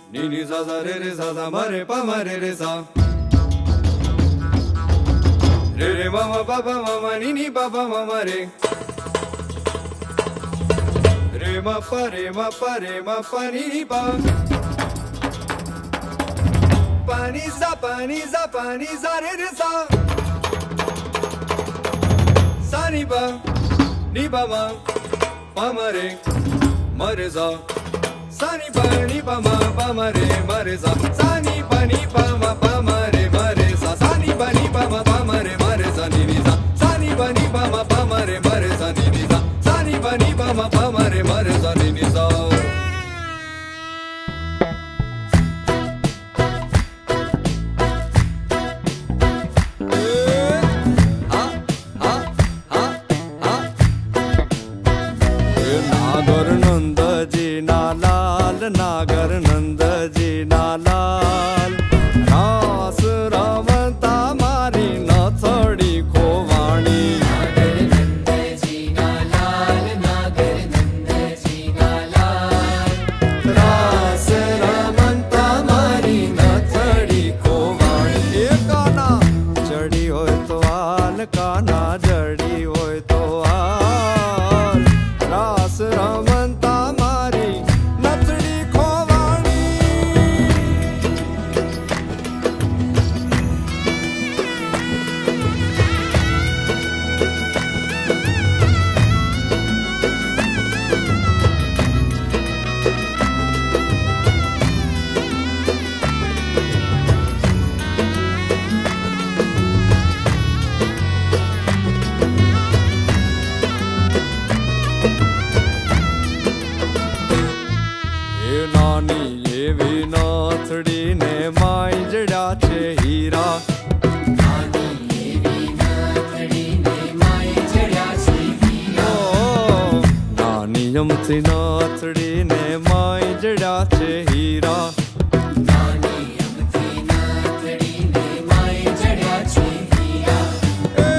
ni ni sa sa re sa ma re pa ma re sa re ma ma pa ma ni ni pa ma re ma pa ni ni pa pa ni sa re sa sa ni pa ma re sa sa ni pa ma re sa sa ni pa ma re sa sa ni pa ma re sa ni ni sa sa ni pa ma re sa ni ni sa sa ni pa ma re sa ni ni sa नागर नंद जी ना लाल नागर नंद जी ना लाल रास रमता मारी नथड़ी खोवाणी नागर नंद जी ना लाल नागर नंद जी ना लाल रास रमता मारी नथड़ी खोवाणी ए काना जड़ी होय तो आल काना जड़ी होय तो आल रास रमता मारी नथड़ी खोवाणी नानी एवी नाथड़ी ने माई जड़ा छे हीरा नानी एवी नाथड़ी ने माई जड़ा छे हीरा नानी अमथी नाथड़ी ने माई जड़ा छे हीरा नानी अमथी नाथड़ी ने माई जड़ा छे हीरा ए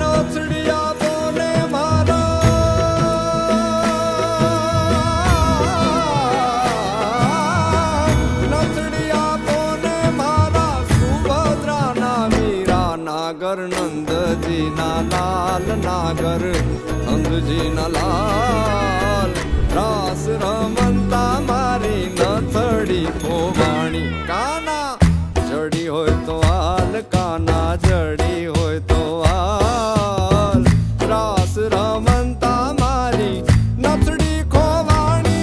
नाथड़िया बोले मारा नागर नंद जी ना लाल नागर नंद जी ना लाल रास रमंता मारी नथड़ी खोवाणी काना जड़ी होय तो आल काना जड़ी होय तो आल रास रमंता मारी नथड़ी खोवाणी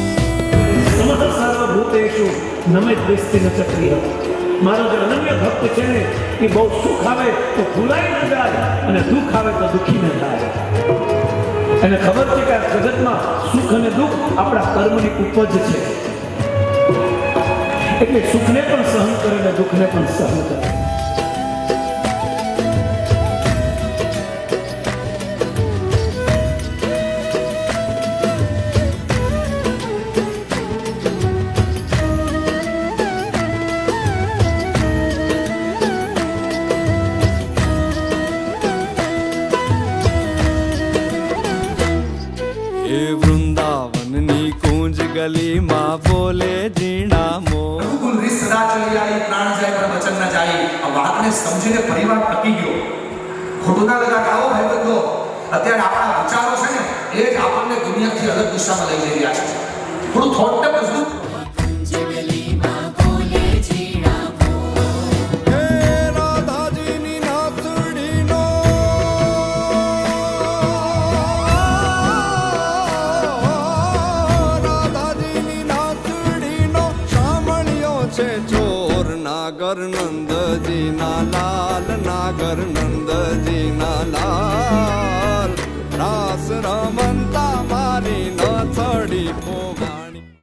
समस्त सर्वभूतेषु नमित दृष्टि नचक्रिय मारो जो अनन्य भक्त છે ને એ બહુ સુખ આવે તો ભૂલાઈ ન જાય અને દુઃખ આવે તો દુઃખી ન થાય એને ખબર છે કે આ જગતમાં સુખ અને દુઃખ આપણા કર્મની ઉપજ છે એટલે સુખને પણ સહન કરે અને દુઃખને પણ સહન કરે वृंदावन नी कूंज गली माँ बोले जीना मो रघुकुल री सदा चली आई प्राण जाए पर वचन न जाए अब बात ने समझीने परिवार टकी गयो ખોટું ના લગાવો ભાઈ બંધો અત્યારે આપણા વિચારો છે ને એ જ આપણને દુનિયાથી અલગ દિશામાં લઈ જઈ રહ્યા છે થોડું થોટ ને મજબૂત चोर नागर नंद जी ना लाल नागर नंद जी ना लाल रास रमंता मारी नथड़ी